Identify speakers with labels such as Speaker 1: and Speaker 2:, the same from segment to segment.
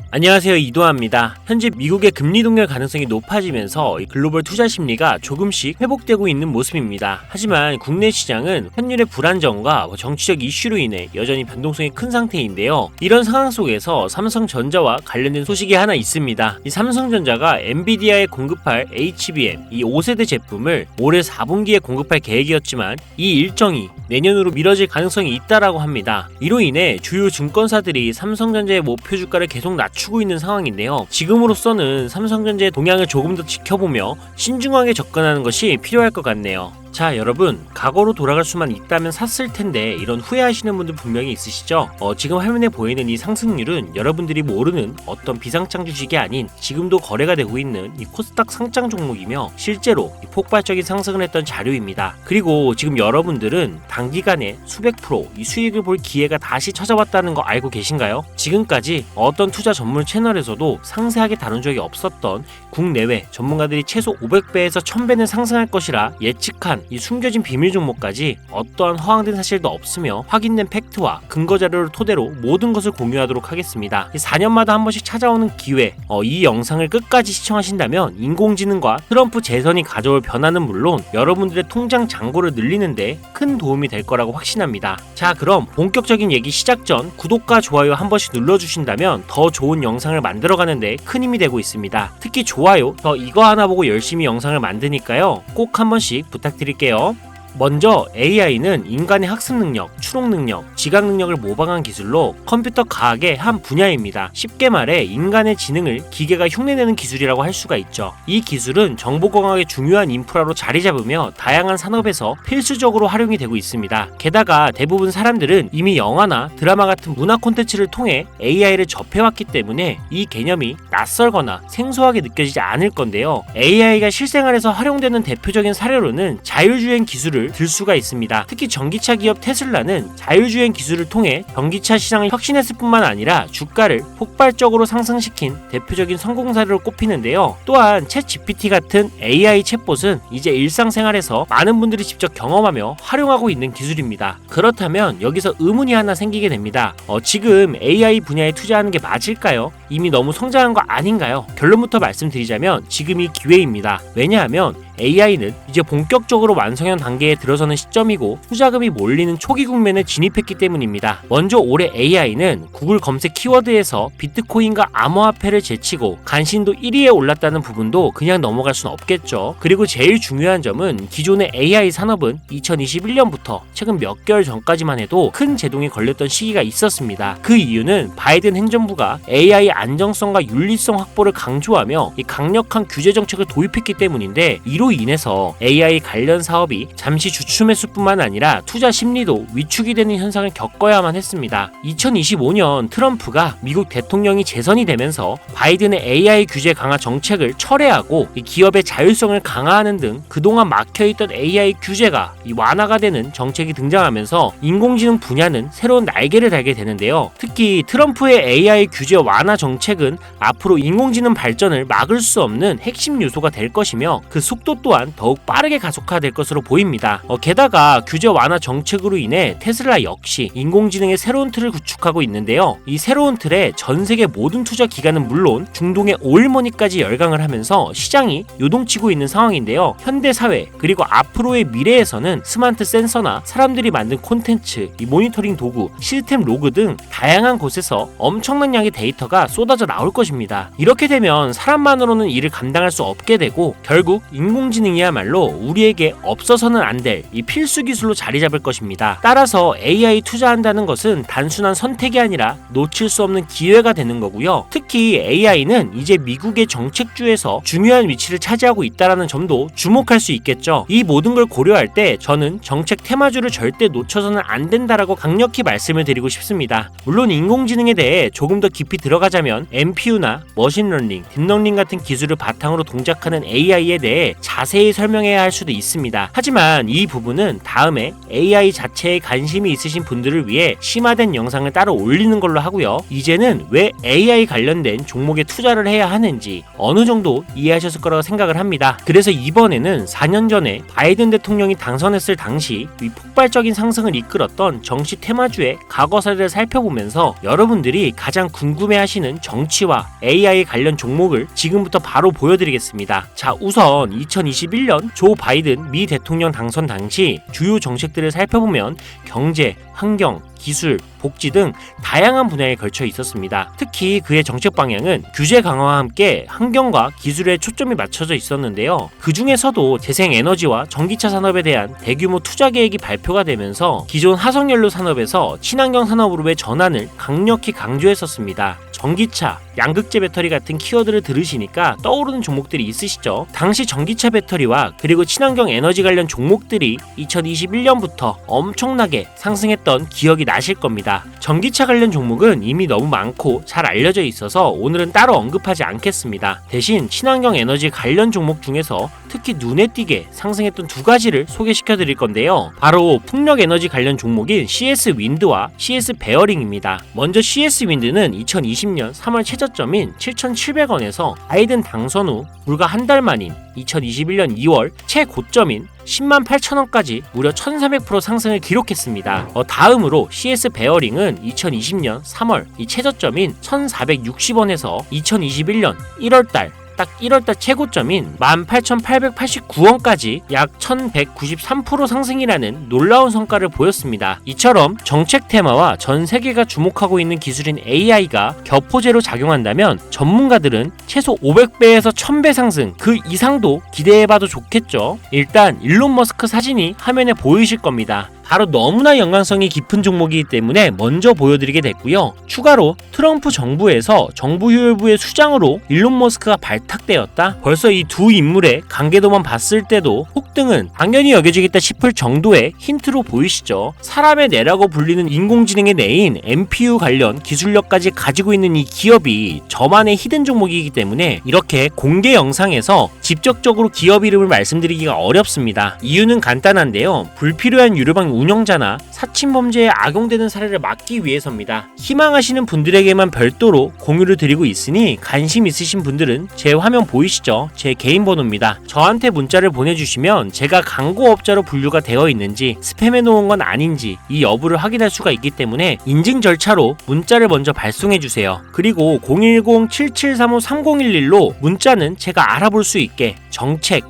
Speaker 1: 안녕하세요, 이도하입니다. 현재 미국의 금리 동결 가능성이 높아지면서 글로벌 투자 심리가 조금씩 회복되고 있는 모습입니다. 하지만 국내 시장은 환율의 불안정과 정치적 이슈로 인해 여전히 변동성이 큰 상태인데요. 이런 상황 속에서 삼성전자와 관련된 소식이 하나 있습니다. 이 삼성전자가 엔비디아에 공급할 HBM 이 5세대 제품을 올해 4분기에 공급할 계획이었지만 이 일정이 내년으로 미뤄질 가능성이 있다라고 합니다. 이로 인해 주요 증권사들이 삼성전자의 목표 주가를 계속 낮추고 있는 상황인데요. 지금으로서는 삼성전자의 동향을 조금 더 지켜보며 신중하게 접근하는 것이 필요할 것 같네요. 자, 여러분, 과거로 돌아갈 수만 있다면 샀을 텐데 이런 후회하시는 분들 분명히 있으시죠? 지금 화면에 보이는 이 상승률은 여러분들이 모르는 어떤 비상장 주식이 아닌 지금도 거래가 되고 있는 이 코스닥 상장 종목이며 실제로 이 폭발적인 상승을 했던 자료입니다. 그리고 지금 여러분들은 단기간에 수백 프로 이 수익을 볼 기회가 다시 찾아왔다는 거 알고 계신가요? 지금까지 어떤 투자 전문 채널에서도 상세하게 다룬 적이 없었던 국내외 전문가들이 최소 500배에서 1000배는 상승할 것이라 예측한 이 숨겨진 비밀 종목까지 어떠한 허황된 사실도 없으며 확인된 팩트와 근거 자료를 토대로 모든 것을 공유하도록 하겠습니다. 4년마다 한 번씩 찾아오는 기회, 이 영상을 끝까지 시청하신다면 인공지능과 트럼프 재선이 가져올 변화는 물론 여러분들의 통장 잔고를 늘리는데 큰 도움이 될 거라고 확신합니다. 자, 그럼 본격적인 얘기 시작 전 구독과 좋아요 한 번씩 눌러주신다면 더 좋은 영상을 만들어가는데 큰 힘이 되고 있습니다. 특히 좋아요, 더 이거 하나 보고 열심히 영상을 만드니까요. 꼭 한 번씩 부탁드릴게요. 먼저 AI는 인간의 학습 능력, 추론 능력, 지각 능력을 모방한 기술로 컴퓨터 과학의 한 분야입니다. 쉽게 말해 인간의 지능을 기계가 흉내내는 기술이라고 할 수가 있죠. 이 기술은 정보공학의 중요한 인프라로 자리 잡으며 다양한 산업에서 필수적으로 활용이 되고 있습니다. 게다가 대부분 사람들은 이미 영화나 드라마 같은 문화 콘텐츠를 통해 AI를 접해왔기 때문에 이 개념이 낯설거나 생소하게 느껴지지 않을 건데요. AI가 실생활에서 활용되는 대표적인 사례로는 자율주행 기술을 들 수가 있습니다. 특히 전기차 기업 테슬라는 자율주행 기술을 통해 전기차 시장을 혁신했을 뿐만 아니라 주가를 폭발적으로 상승시킨 대표적인 성공 사례로 꼽히는데요. 또한 챗GPT 같은 AI 챗봇은 이제 일상생활에서 많은 분들이 직접 경험하며 활용하고 있는 기술입니다. 그렇다면 여기서 의문이 하나 생기게 됩니다. 지금 AI 분야에 투자하는 게 맞을까요? 이미 너무 성장한 거 아닌가요? 결론부터 말씀드리자면 지금이 기회입니다. 왜냐하면 AI는 이제 본격적으로 완성형 단계에 들어서는 시점이고 투자금이 몰리는 초기 국면에 진입했기 때문입니다. 먼저 올해 AI는 구글 검색 키워드에서 비트코인과 암호화폐를 제치고 간신도 1위에 올랐다는 부분도 그냥 넘어갈 순 없겠죠. 그리고 제일 중요한 점은 기존의 AI 산업은 2021년부터 최근 몇 개월 전까지만 해도 큰 제동이 걸렸던 시기가 있었습니다. 그 이유는 바이든 행정부가 AI 안정성과 윤리성 확보를 강조하며 이 강력한 규제 정책을 도입했기 때문인데 이로 인해서 AI 관련 사업이 잠시 주춤했을 뿐만 아니라 투자 심리도 위축이 되는 현상을 겪어야만 했습니다. 2025년 트럼프가 미국 대통령이 재선이 되면서 바이든의 AI 규제 강화 정책을 철회하고 이 기업의 자율성을 강화하는 등 그동안 막혀있던 AI 규제가 완화가 되는 정책이 등장하면서 인공지능 분야는 새로운 날개를 달게 되는데요. 특히 트럼프의 AI 규제 완화 정책은 앞으로 인공지능 발전을 막을 수 없는 핵심 요소가 될 것이며 그 속도 또한 더욱 빠르게 가속화될 것으로 보입니다. 게다가 규제 완화 정책으로 인해 테슬라 역시 인공지능의 새로운 틀을 구축하고 있는데요. 이 새로운 틀에 전 세계 모든 투자 기관은 물론 중동의 오일머니까지 열강을 하면서 시장이 요동치고 있는 상황인데요. 현대 사회 그리고 앞으로의 미래에서는 스마트 센서나 사람들이 만든 콘텐츠, 이 모니터링 도구, 시스템 로그 등 다양한 곳에서 엄청난 양의 데이터가 쏟아져 나올 것입니다. 이렇게 되면 사람만으로는 이를 감당할 수 없게 되고 결국 인공지능이야말로 우리에게 없어서는 안 될 이 필수 기술로 자리 잡을 것입니다. 따라서 AI 투자한다는 것은 단순한 선택이 아니라 놓칠 수 없는 기회가 되는 거고요. 특히 AI는 이제 미국의 정책주에서 중요한 위치를 차지하고 있다는 점도 주목할 수 있겠죠. 이 모든 걸 고려할 때 저는 정책 테마주를 절대 놓쳐서는 안 된다라고 강력히 말씀을 드리고 싶습니다. 물론 인공지능에 대해 조금 더 깊이 들어가자면 NPU나 머신러닝, 딥러닝 같은 기술을 바탕으로 동작하는 AI에 대해 자세히 설명해야 할 수도 있습니다. 하지만 이 부분은 다음에 AI 자체에 관심이 있으신 분들을 위해 심화된 영상을 따로 올리는 걸로 하고요. 이제는 왜 AI 관련된 종목에 투자를 해야 하는지 어느 정도 이해하셨을 거라고 생각을 합니다. 그래서 이번에는 4년 전에 바이든 대통령이 당선했을 당시 이 폭발적인 상승을 이끌었던 정치 테마주의 과거 사례를 살펴보면서 여러분들이 가장 궁금해하시는 있는 정치와 AI 관련 종목을 지금부터 바로 보여드리겠습니다. 자, 우선 2021년 조 바이든 미 대통령 당선 당시 주요 정책들을 살펴보면 경제, 환경, 기술, 복지 등 다양한 분야에 걸쳐 있었습니다. 특히 그의 정책 방향은 규제 강화와 함께 환경과 기술에 초점이 맞춰져 있었는데요. 그 중에서도 재생에너지와 전기차 산업에 대한 대규모 투자 계획이 발표가 되면서 기존 화석연료 산업에서 친환경 산업으로의 전환을 강력히 강조했었습니다. 전기차, 양극재 배터리 같은 키워드를 들으시니까 떠오르는 종목들이 있으시죠? 당시 전기차 배터리와 그리고 친환경 에너지 관련 종목들이 2021년부터 엄청나게 상승했던 기억이 나실 겁니다. 전기차 관련 종목은 이미 너무 많고 잘 알려져 있어서 오늘은 따로 언급하지 않겠습니다. 대신 친환경 에너지 관련 종목 중에서 특히 눈에 띄게 상승했던 두 가지를 소개시켜 드릴 건데요. 바로 풍력 에너지 관련 종목인 CS 윈드와 CS 베어링입니다. 먼저 CS 윈드는 2020년 3월 최저점인 7,700원에서 바이든 당선 후 불과 한 달 만인 2021년 2월 최고점인 108,000원까지 무려 1,400% 상승을 기록했습니다. 다음으로 CS 베어링은 2020년 3월 이 최저점인 1,460원에서 2021년 1월달 딱 1월달 최고점인 18,889원까지 약 1,193% 상승이라는 놀라운 성과를 보였습니다. 이처럼 정책 테마와 전 세계가 주목하고 있는 기술인 AI가 격포제로 작용한다면 전문가들은 최소 500배에서 1000배 상승 그 이상도 기대해봐도 좋겠죠. 일단 일론 머스크 사진이 화면에 보이실 겁니다. 바로 너무나 연관성이 깊은 종목이기 때문에 먼저 보여드리게 됐고요. 추가로 트럼프 정부에서 정부효율부의 수장으로 일론 머스크가 발탁되었다? 벌써 이 두 인물의 관계도만 봤을 때도 폭등은 당연히 여겨지겠다 싶을 정도의 힌트로 보이시죠? 사람의 뇌라고 불리는 인공지능의 뇌인 NPU 관련 기술력까지 가지고 있는 이 기업이 저만의 히든 종목이기 때문에 이렇게 공개 영상에서 직접적으로 기업 이름을 말씀드리기가 어렵습니다. 이유는 간단한데요. 불필요한 유료방 운영자나 사칭범죄에 악용되는 사례를 막기 위해서입니다. 희망하시는 분들에게만 별도로 공유를 드리고 있으니 관심 있으신 분들은 제 화면 보이시죠? 제 개인 번호입니다. 저한테 문자를 보내주시면 제가 광고업자로 분류가 되어 있는지 스팸해 놓은 건 아닌지 이 여부를 확인할 수가 있기 때문에 인증 절차로 문자를 먼저 발송해주세요. 그리고 010-7735-3011로 문자는 제가 알아볼 수 있게 정책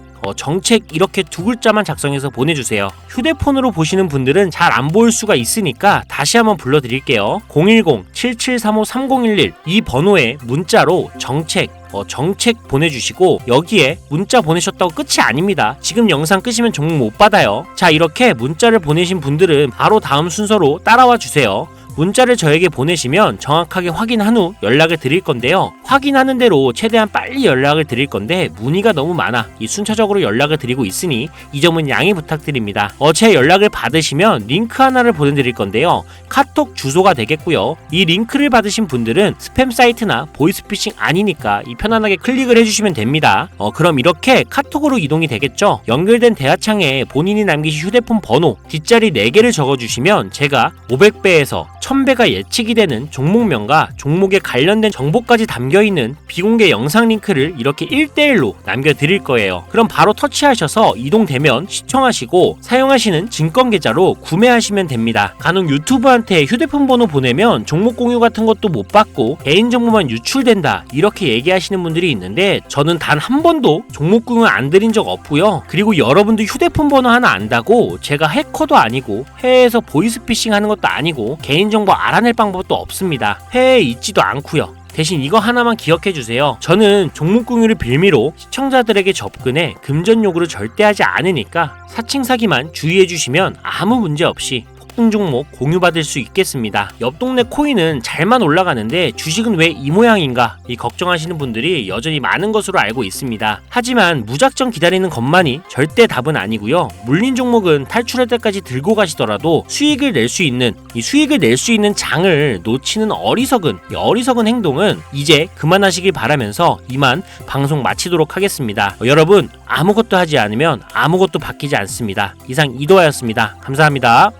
Speaker 1: 이렇게 두 글자만 작성해서 보내주세요. 휴대폰으로 보시는 분들은 잘 안 보일 수가 있으니까 다시 한번 불러드릴게요. 010-7735-3011 이 번호에 문자로 정책 보내주시고 여기에 문자 보내셨다고 끝이 아닙니다. 지금 영상 끄시면 종목 못 받아요. 자, 이렇게 문자를 보내신 분들은 바로 다음 순서로 따라와 주세요. 문자를 저에게 보내시면 정확하게 확인한 후 연락을 드릴 건데요. 확인하는 대로 최대한 빨리 연락을 드릴 건데 문의가 너무 많아 이 순차적으로 연락을 드리고 있으니 이 점은 양해 부탁드립니다. 제 연락을 받으시면 링크 하나를 보내드릴 건데요. 카톡 주소가 되겠고요. 이 링크를 받으신 분들은 스팸 사이트나 보이스피싱 아니니까 편안하게 클릭을 해주시면 됩니다. 그럼 이렇게 카톡으로 이동이 되겠죠. 연결된 대화창에 본인이 남기신 휴대폰 번호 뒷자리 4개를 적어주시면 제가 500배에서 1000배가 예측이 되는 종목명과 종목에 관련된 정보까지 담겨있는 비공개 영상 링크를 이렇게 1대1로 남겨드릴 거예요. 그럼 바로 터치하셔서 이동되면 시청하시고 사용하시는 증권계좌로 구매하시면 됩니다. 간혹 유튜브한테 휴대폰 번호 보내면 종목 공유 같은 것도 못 받고 개인정보만 유출된다 이렇게 얘기하시는 분들이 있는데 저는 단 한 번도 종목 공유 안 드린 적 없고요. 그리고 여러분들 휴대폰 번호 하나 안다고 제가 해커도 아니고 해외에서 보이스피싱 하는 것도 아니고 개인정보 알아낼 방법도 없습니다. 해외에 있지도 않고요. 대신 이거 하나만 기억해주세요. 저는 종목 공유를 빌미로 시청자들에게 접근해 금전 요구를 절대 하지 않으니까 사칭 사기만 주의해주시면 아무 문제 없이 폭등 종목 공유받을 수 있겠습니다. 옆 동네 코인은 잘만 올라가는데 주식은 왜 이 모양인가 이 걱정하시는 분들이 여전히 많은 것으로 알고 있습니다. 하지만 무작정 기다리는 것만이 절대 답은 아니고요. 물린 종목은 탈출할 때까지 들고 가시더라도 수익을 낼 수 있는 장을 놓치는 어리석은 행동은 이제 그만하시길 바라면서 이만 방송 마치도록 하겠습니다. 여러분 아무것도 하지 않으면 아무것도 바뀌지 않습니다. 이상 이도하였습니다. 감사합니다.